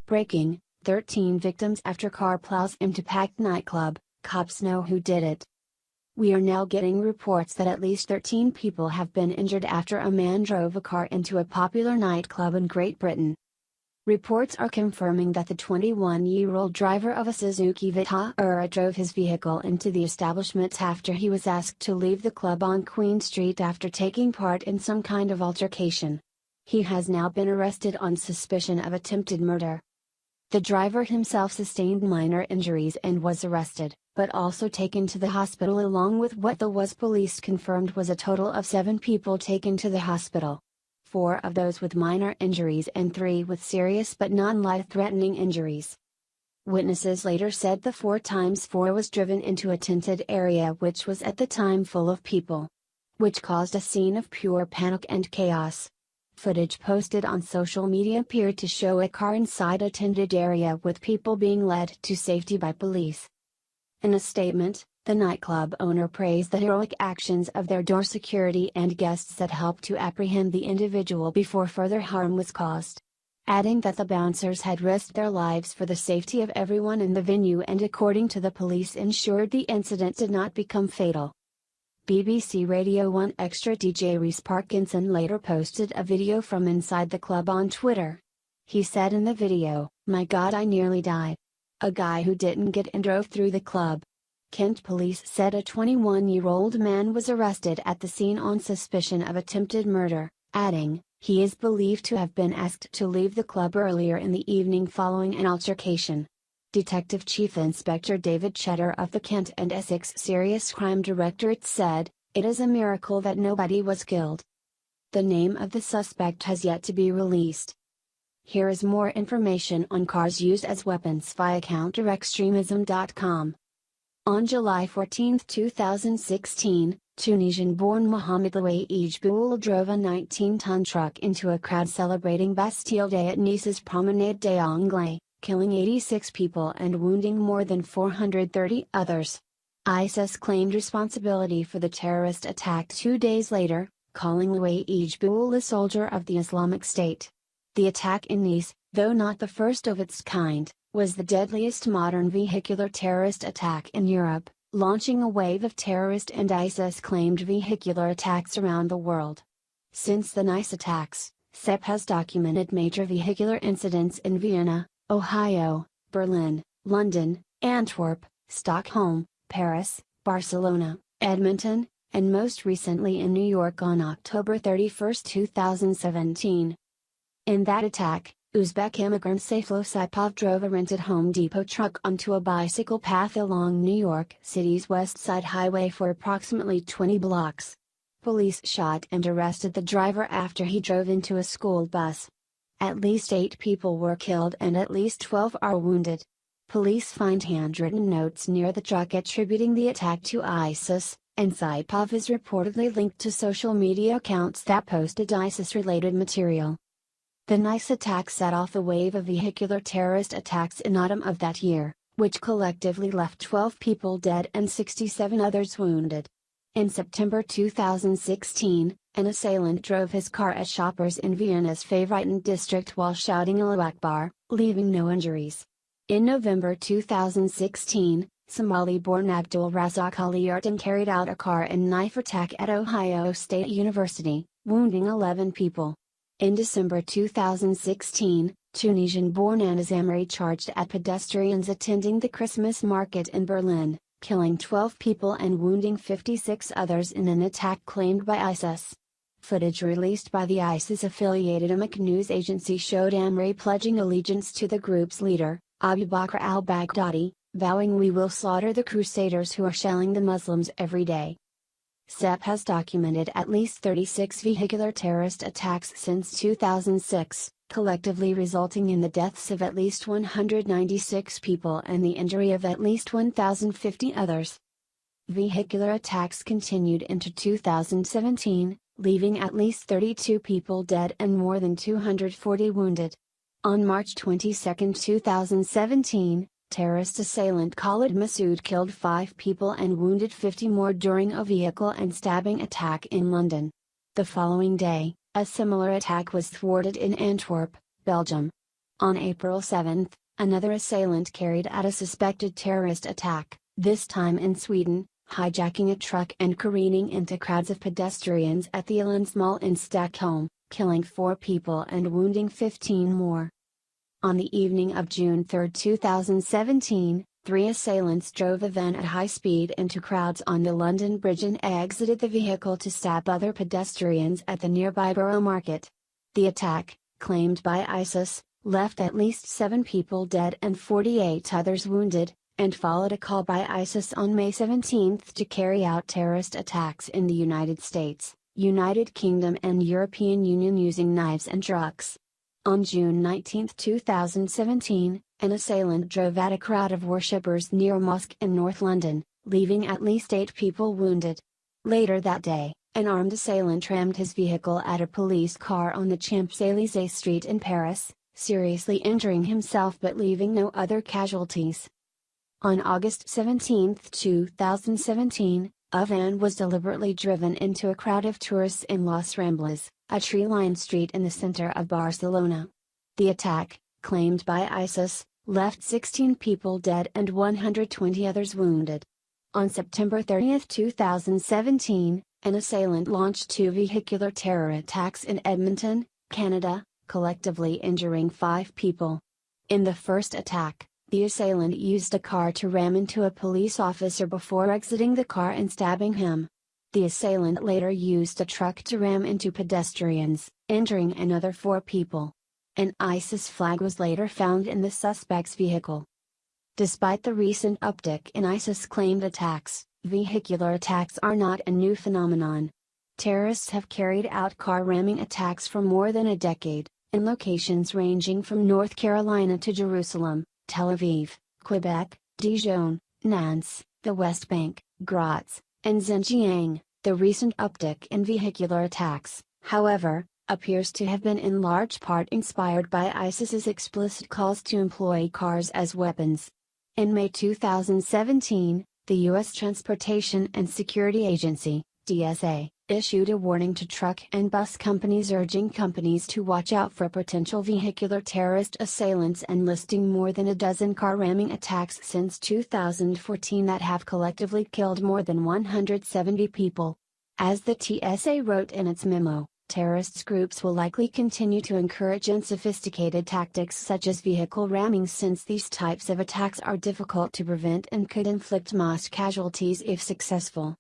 Breaking: 13 victims after car plows into packed nightclub, cops know who did it. We are now getting reports that at least 13 people have been injured after a man drove a car into a popular nightclub in Great Britain. Reports are confirming that the 21-year-old driver of a Suzuki Vitara drove his vehicle into the establishment after he was asked to leave the club on Queen Street after taking part in some kind of altercation. He has now been arrested on suspicion of attempted murder. The driver himself sustained minor injuries and was arrested, but also taken to the hospital along with what the WAS police confirmed was a total of 7 people taken to the hospital. 4 of those with minor injuries and 3 with serious but non-life-threatening injuries. Witnesses later said the 4x4 was driven into a tented area which was at the time full of people, which caused a scene of pure panic and chaos. Footage posted on social media appeared to show a car inside a tented area with people being led to safety by police. In a statement, the nightclub owner praised the heroic actions of their door security and guests that helped to apprehend the individual before further harm was caused, adding that the bouncers had risked their lives for the safety of everyone in the venue and according to the police ensured the incident did not become fatal. BBC Radio 1 Extra DJ Rhys Parkinson later posted a video from inside the club on Twitter. He said in the video, "My God, I nearly died. A guy who didn't get in drove through the club." Kent police said a 21-year-old man was arrested at the scene on suspicion of attempted murder, adding, he is believed to have been asked to leave the club earlier in the evening following an altercation. Detective Chief Inspector David Cheddar of the Kent and Essex Serious Crime Directorate said, "It is a miracle that nobody was killed." The name of the suspect has yet to be released. Here is more information on cars used as weapons via counterextremism.com. On July 14, 2016, Tunisian-born Mohamed Louaij Boul drove a 19-ton truck into a crowd celebrating Bastille Day at Nice's Promenade des Anglais, killing 86 people and wounding more than 430 others. ISIS claimed responsibility for the terrorist attack 2 days later, calling Louaij Boul a soldier of the Islamic State. The attack in Nice, though not the first of its kind, was the deadliest modern vehicular terrorist attack in Europe, launching a wave of terrorist and ISIS-claimed vehicular attacks around the world. Since the Nice attacks, CEP has documented major vehicular incidents in Vienna, Ohio, Berlin, London, Antwerp, Stockholm, Paris, Barcelona, Edmonton, and most recently in New York on October 31, 2017. In that attack, Uzbek immigrant Saifullo Saipov drove a rented Home Depot truck onto a bicycle path along New York City's West Side Highway for approximately 20 blocks. Police shot and arrested the driver after he drove into a school bus. At least 8 people were killed and at least 12 are wounded. Police find handwritten notes near the truck attributing the attack to ISIS, and Saipov is reportedly linked to social media accounts that posted ISIS-related material. The Nice attack set off a wave of vehicular terrorist attacks in autumn of that year, which collectively left 12 people dead and 67 others wounded. In September 2016, an assailant drove his car at shoppers in Vienna's Favoriten district while shouting Allahu Akbar, leaving no injuries. In November 2016, Somali-born Abdul Razak Ali Artan carried out a car and knife attack at Ohio State University, wounding 11 people. In December 2016, Tunisian-born Anas Amri charged at pedestrians attending the Christmas market in Berlin, killing 12 people and wounding 56 others in an attack claimed by ISIS. Footage released by the ISIS-affiliated Amaq news agency showed Amri pledging allegiance to the group's leader, Abu Bakr al-Baghdadi, vowing, "We will slaughter the crusaders who are shelling the Muslims every day." CEP has documented at least 36 vehicular terrorist attacks since 2006, collectively resulting in the deaths of at least 196 people and the injury of at least 1,050 others. Vehicular attacks continued into 2017, leaving at least 32 people dead and more than 240 wounded. On March 22, 2017, terrorist assailant Khalid Massoud killed 5 people and wounded 50 more during a vehicle and stabbing attack in London. The following day, a similar attack was thwarted in Antwerp, Belgium. On April 7, another assailant carried out a suspected terrorist attack, this time in Sweden, hijacking a truck and careening into crowds of pedestrians at the Åhléns Mall in Stockholm, killing 4 people and wounding 15 more. On the evening of June 3, 2017, 3 assailants drove a van at high speed into crowds on the London Bridge and exited the vehicle to stab other pedestrians at the nearby Borough Market. The attack, claimed by ISIS, left at least 7 people dead and 48 others wounded, and followed a call by ISIS on May 17 to carry out terrorist attacks in the United States, United Kingdom and European Union using knives and trucks. On June 19, 2017, an assailant drove at a crowd of worshippers near a mosque in North London, leaving at least 8 people wounded. Later that day, an armed assailant rammed his vehicle at a police car on the Champs-Élysées street in Paris, seriously injuring himself but leaving no other casualties. On August 17, 2017, a van was deliberately driven into a crowd of tourists in Las Ramblas, a tree-lined street in the center of Barcelona. The attack, claimed by ISIS, left 16 people dead and 120 others wounded. On September 30, 2017, an assailant launched 2 vehicular terror attacks in Edmonton, Canada, collectively injuring 5 people. In the first attack, the assailant used a car to ram into a police officer before exiting the car and stabbing him. The assailant later used a truck to ram into pedestrians, injuring another 4 people. An ISIS flag was later found in the suspect's vehicle. Despite the recent uptick in ISIS-claimed attacks, vehicular attacks are not a new phenomenon. Terrorists have carried out car ramming attacks for more than a decade, in locations ranging from North Carolina to Jerusalem, Tel Aviv, Quebec, Dijon, Nantes, the West Bank, Graz, and Xinjiang. The recent uptick in vehicular attacks, however, appears to have been in large part inspired by ISIS's explicit calls to employ cars as weapons. In May 2017, the U.S. Transportation and Security Agency, TSA, issued a warning to truck and bus companies urging companies to watch out for potential vehicular terrorist assailants and listing more than a dozen car ramming attacks since 2014 that have collectively killed more than 170 people. As the TSA wrote in its memo, terrorist groups will likely continue to encourage unsophisticated tactics such as vehicle ramming since these types of attacks are difficult to prevent and could inflict mass casualties if successful.